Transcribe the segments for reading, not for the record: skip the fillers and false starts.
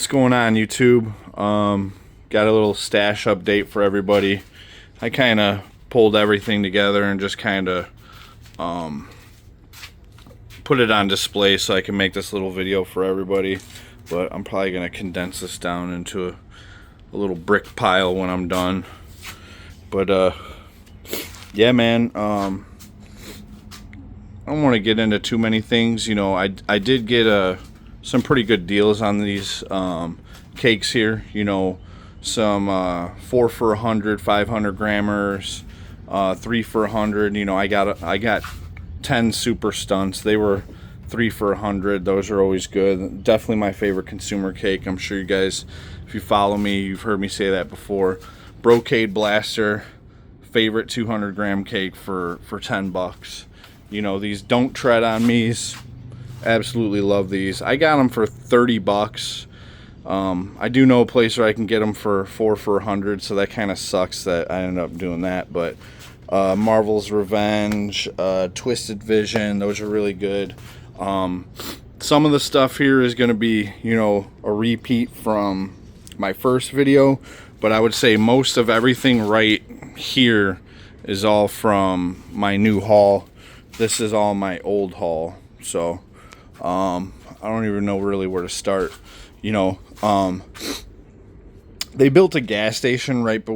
What's going on, YouTube? Got a little stash update for everybody. I kind of pulled everything together and just kind of put it on display so I can make this little video for everybody. But I'm probably going to condense this down into a little brick pile when I'm done. But yeah, man, I don't want to get into too many things. You know, I did get some pretty good deals on these cakes here. You know, some 4 for 100, 500 grammers, 3 for 100. You know, I got 10 super stunts. They were 3 for 100. Those are always good. Definitely my favorite consumer cake. I'm sure you guys, if you follow me, you've heard me say that before. Brocade Blaster, favorite 200 gram cake for 10 bucks. You know, these Don't Tread on Me's, absolutely love these. I got them for 30 bucks. I do know a place where I can get them for 4 for 100, so that kind of sucks that I ended up doing that. But Marvel's Revenge, Twisted Vision, those are really good. Some of the stuff here is going to be, you know, a repeat from my first video, but I would say most of everything right here is all from my new haul. This is all my old haul, so I don't even know really where to start. You know, they built a gas station right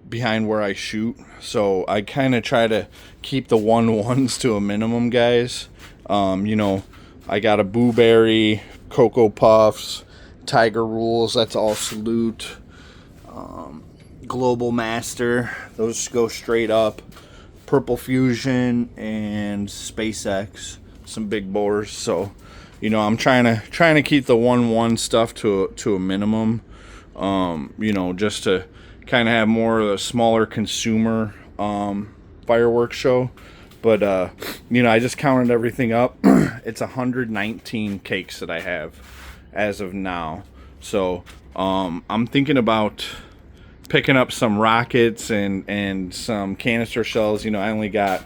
behind where I shoot, so I kind of try to keep the 1-1s to a minimum, guys. You know, I got a Boo Berry, Cocoa Puffs, Tiger Rules, that's all Salute, Global Master, those go straight up, Purple Fusion, and SpaceX, some big bores. So, you know, I'm trying to keep the 1-1 stuff to a minimum. You know, just to kind of have more of a smaller consumer fireworks show. But you know, I just counted everything up. It's 119 cakes that I have as of now. So I'm thinking about picking up some rockets and some canister shells. You know, I only got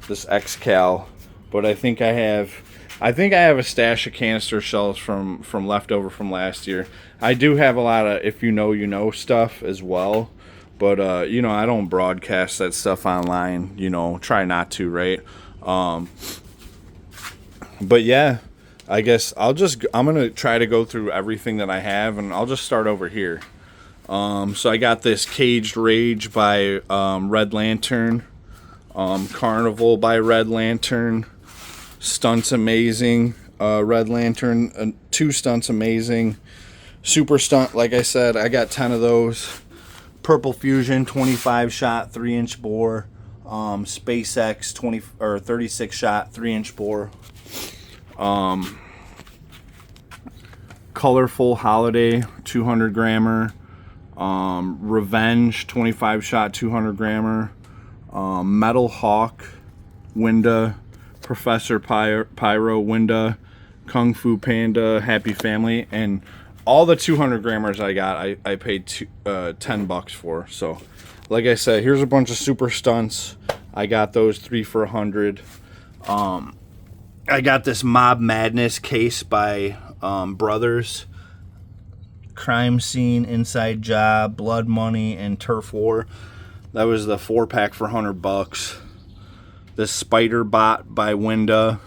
this X-Cal, but I think I have a stash of canister shells from leftover from last year. I do have a lot of if you know you know stuff as well, but you know, I don't broadcast that stuff online. You know, try not to, right? But yeah, I guess I'm gonna try to go through everything that I have, and I'll just start over here. So I got this Caged Rage by Red Lantern, Carnival by Red Lantern, Stunts Amazing, Red Lantern, 2 Stunts Amazing, Super Stunt, like I said, I got 10 of those, Purple Fusion 25 shot 3-inch bore, SpaceX 36 shot 3-inch bore, Colorful Holiday 200 grammer, Revenge 25 shot 200 grammer, Metal Hawk Winda, Professor Pyro Winda, Kung Fu Panda, Happy Family, and all the 200 grammers I got, I paid 10 bucks for. So, like I said, here's a bunch of super stunts. I got those 3 for 100. I got this Mob Madness case by Brothers. Crime Scene, Inside Job, Blood Money, and Turf War. That was the 4-pack for 100 bucks. This Spider Bot by Winda.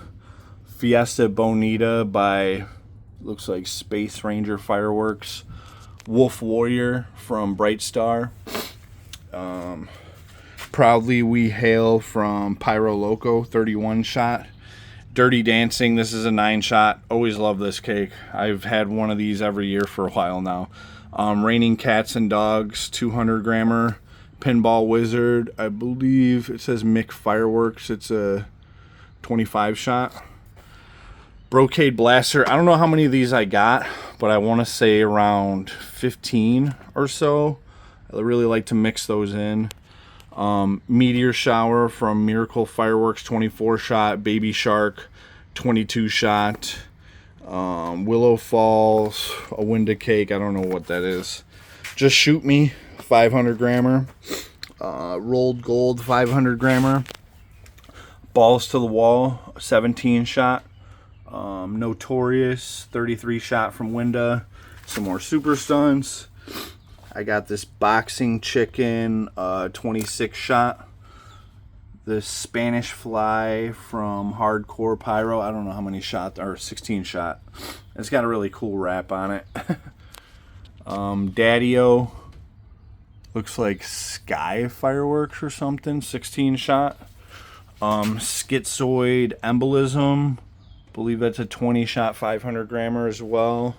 Fiesta Bonita by, looks like Space Ranger Fireworks. Wolf Warrior from Bright Star. Proudly We Hail from Pyro Loco, 31 shot. Dirty Dancing, this is a 9 shot. Always love this cake. I've had one of these every year for a while now. Raining Cats and Dogs, 200 grammer. Pinball Wizard, I believe it says Mick Fireworks. It's a 25 shot. Brocade Blaster, I don't know how many of these I got, but I want to say around 15 or so. I really like to mix those in. Meteor Shower from Miracle Fireworks, 24 shot. Baby Shark, 22 shot. Willow Falls, a Winda cake, I don't know what that is. Just Shoot Me, 500 grammer. Rolled Gold, 500 grammer. Balls to the Wall, 17 shot. Notorious, 33 shot from Winda. Some more super stunts. I got this boxing chicken 26 shot. This Spanish fly from Hardcore Pyro. I don't know how many shot, or 16 shot. It's got a really cool wrap on it. Daddy-O. Looks like Sky Fireworks or something. 16 shot. Schizoid Embolism. Believe that's a 20 shot 500 grammer as well.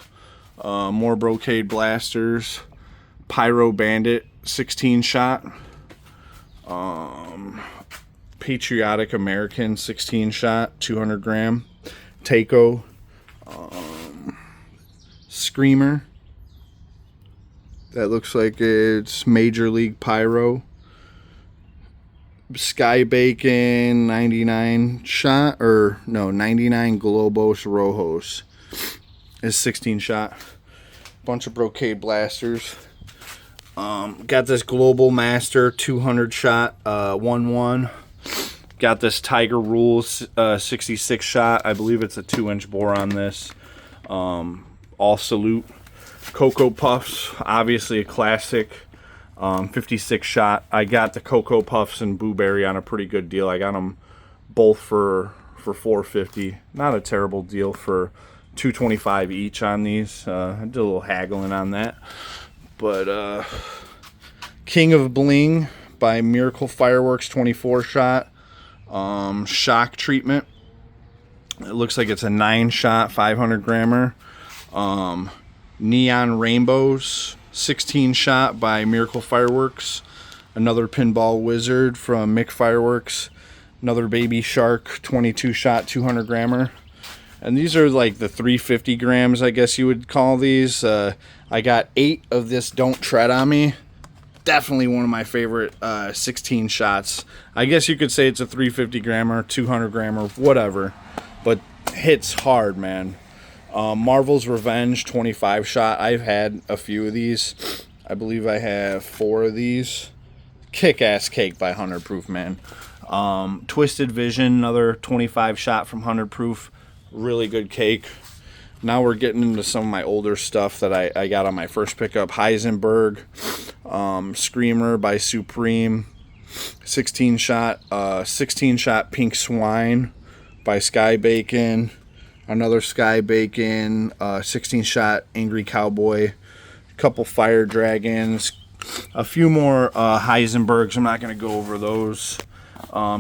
More Brocade Blasters. Pyro Bandit 16 shot. Patriotic American 16 shot 200 gram. Taco. Screamer. That looks like it's Major League Pyro. Sky Bacon 99 shot, or no, 99 Globos Rojos is 16 shot. Bunch of Brocade Blasters. Got this Global Master 200 shot 1-1. Got this Tiger Rules 66 shot. I believe it's a 2-inch bore on this. All Salute. Cocoa Puffs, obviously a classic. 56 shot. I got the Cocoa Puffs and Blueberry on a pretty good deal. I got them both for $4.50. Not a terrible deal for $2.25 each on these. I did a little haggling on that. But King of Bling by Miracle Fireworks 24 shot. Shock Treatment. It looks like it's a 9 shot 500 grammer. Neon Rainbows 16 shot by Miracle Fireworks. Another Pinball Wizard from Mick Fireworks. Another Baby Shark 22 shot 200 grammer. And these are like the 350 grams, I guess you would call these. I got 8 of this Don't Tread on Me. Definitely one of my favorite 16 shots. I guess you could say it's a 350 grammer, 200 grammer, whatever. But hits hard, man. Marvel's Revenge 25 shot. I've had a few of these. I believe I have 4 of these. Kick-ass cake by 100 Proof, man. Twisted Vision, another 25 shot from 100 Proof. Really good cake. Now we're getting into some of my older stuff that I got on my first pickup. Heisenberg, Screamer by Supreme, 16 shot Pink Swine by Sky Bacon, another Sky Bacon, 16 shot Angry Cowboy, a couple Fire Dragons, a few more Heisenbergs. I'm not going to go over those.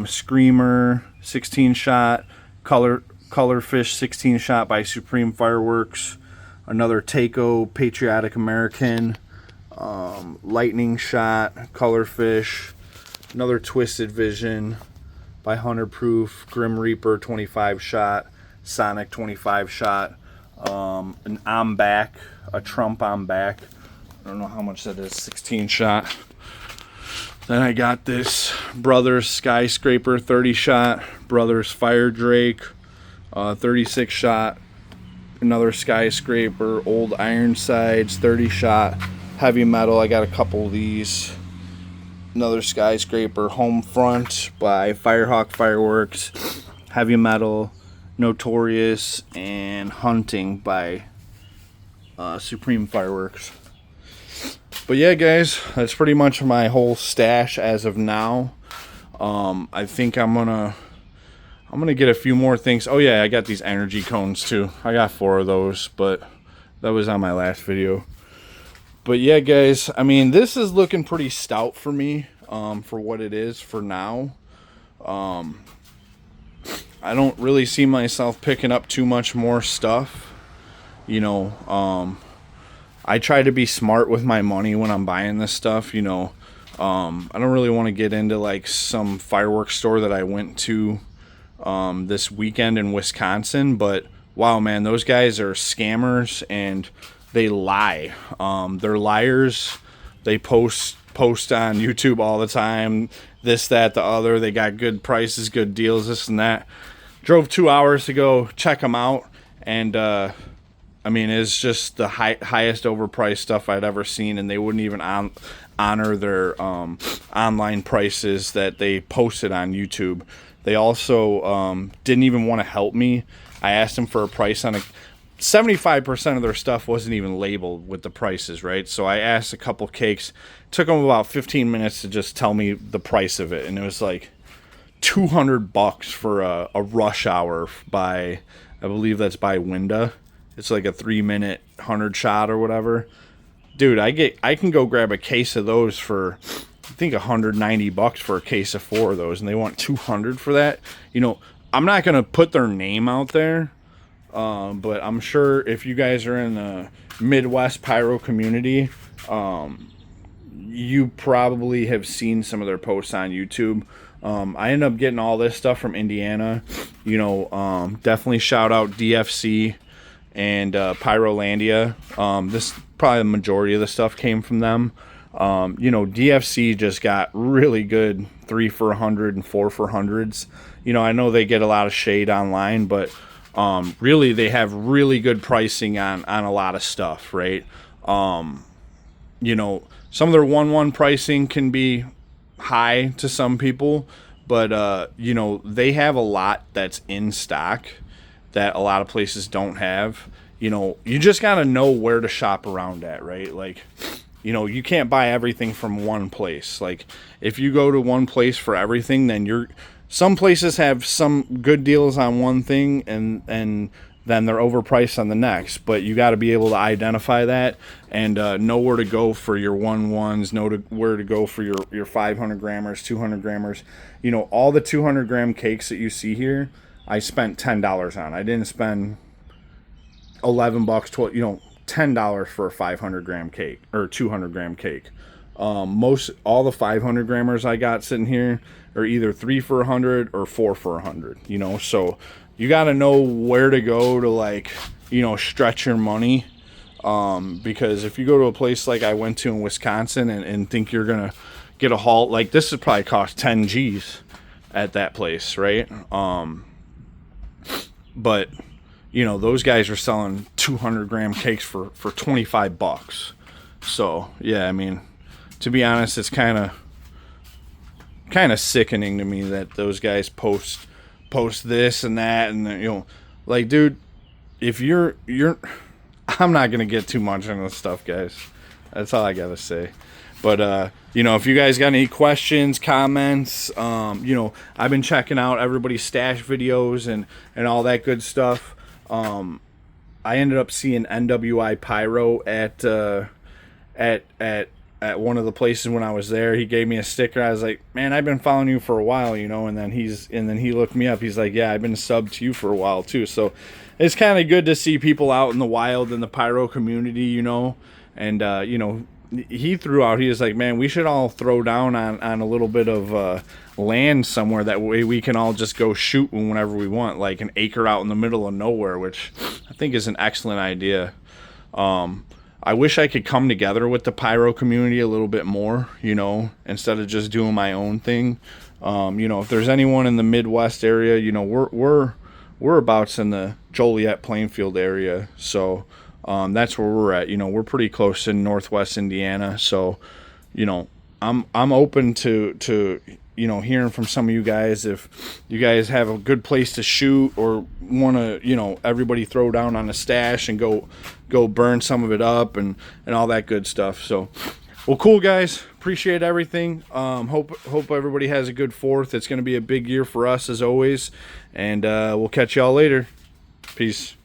Screamer, 16 shot, Colorfish 16 shot by Supreme Fireworks, another Taco Patriotic American, Lightning Shot, Colorfish, another Twisted Vision by 100 Proof, Grim Reaper 25 shot, Sonic 25 shot, an I'm Back, a Trump I'm Back. I don't know how much that is, 16 shot. Then I got this Brothers Skyscraper 30 shot, Brothers Fire Drake 36 shot, another Skyscraper, Old Ironsides 30 shot, Heavy Metal. I got a couple of these. Another Skyscraper, Home Front by Firehawk Fireworks, Heavy Metal, Notorious, and Hunting by Supreme Fireworks. But yeah, guys, that's pretty much my whole stash as of now. I think I'm gonna get a few more things. Oh yeah, I got these energy cones too. I got 4 of those, but that was on my last video. But yeah, guys, I mean, this is looking pretty stout for me, for what it is for now. I don't really see myself picking up too much more stuff. You know, I try to be smart with my money when I'm buying this stuff, you know. I don't really want to get into like some fireworks store that I went to this weekend in Wisconsin, but wow, man, those guys are scammers and they lie. They're liars. They post on YouTube all the time, this, that, the other. They got good prices, good deals, this and that. Drove 2 hours to go check them out, and I mean, it's just the highest overpriced stuff I'd ever seen, and they wouldn't even honor their online prices that they posted on YouTube. They also didn't even want to help me. I asked them for a price on 75% of their stuff wasn't even labeled with the prices, right? So I asked a couple cakes. It took them about 15 minutes to just tell me the price of it, and it was like $200 for a rush hour by, I believe that's by Winda. It's like a 3-minute 100 shot or whatever. Dude, I can go grab a case of those for, I think, $190 for a case of 4 of those, and they want $200 for that. You know, I'm not gonna put their name out there, but I'm sure if you guys are in the Midwest Pyro community, you probably have seen some of their posts on YouTube. I ended up getting all this stuff from Indiana. You know, definitely shout out DFC and Pyrolandia. This probably the majority of the stuff came from them. You know, DFC just got really good 3 for 100 and 4 for 100s. You know, I know they get a lot of shade online, but really they have really good pricing on a lot of stuff, right? You know, some of their 1-1 pricing can be high to some people, but you know, they have a lot that's in stock that a lot of places don't have. You know, you just got to know where to shop around at, right? Like, you know, you can't buy everything from one place. Like, if you go to one place for everything, then some places have some good deals on one thing, and then they're overpriced on the next. But you got to be able to identify that and know where to go for your 1-1s, where to go for your 500 grammers, 200 grammers. You know, all the 200 gram cakes that you see here, I spent $10 on. I didn't spend $11, 12, you know, $10 for a 500 gram cake or 200 gram cake. All the 500 grammers I got sitting here are either 3 for 100 or 4 for 100, you know, so you got to know where to go to, like, you know, stretch your money. Because if you go to a place like I went to in Wisconsin and think you're going to get a haul, like, this would probably cost 10 G's at that place, right? But, you know, those guys are selling 200 gram cakes for $25. So, yeah, I mean, to be honest, it's kind of sickening to me that those guys post this and that, and, you know, like, dude, if you're I'm not gonna get too much into this stuff, guys. That's all I gotta say. But you know, if you guys got any questions, comments, you know, I've been checking out everybody's stash videos and all that good stuff. I ended up seeing NWI Pyro at one of the places when I was there. He gave me a sticker. I was like, man, I've been following you for a while, you know. And then he looked me up. He's like, yeah, I've been subbed to you for a while too. So it's kind of good to see people out in the wild in the pyro community, you know. And you know, he threw out, he was like, man, we should all throw down on a little bit of land somewhere, that way we can all just go shoot whenever we want, like an acre out in the middle of nowhere, which I think is an excellent idea. I wish I could come together with the pyro community a little bit more, you know, instead of just doing my own thing. You know, if there's anyone in the Midwest area, you know, we're abouts in the Joliet Plainfield area, so that's where we're at. You know, we're pretty close in Northwest Indiana, so, you know, I'm open to you know, hearing from some of you guys. If you guys have a good place to shoot or want to, you know, everybody throw down on a stash and go burn some of it up and all that good stuff. So, well, cool, guys. Appreciate everything. Hope everybody has a good 4th. It's going to be a big year for us as always, and we'll catch y'all later. Peace.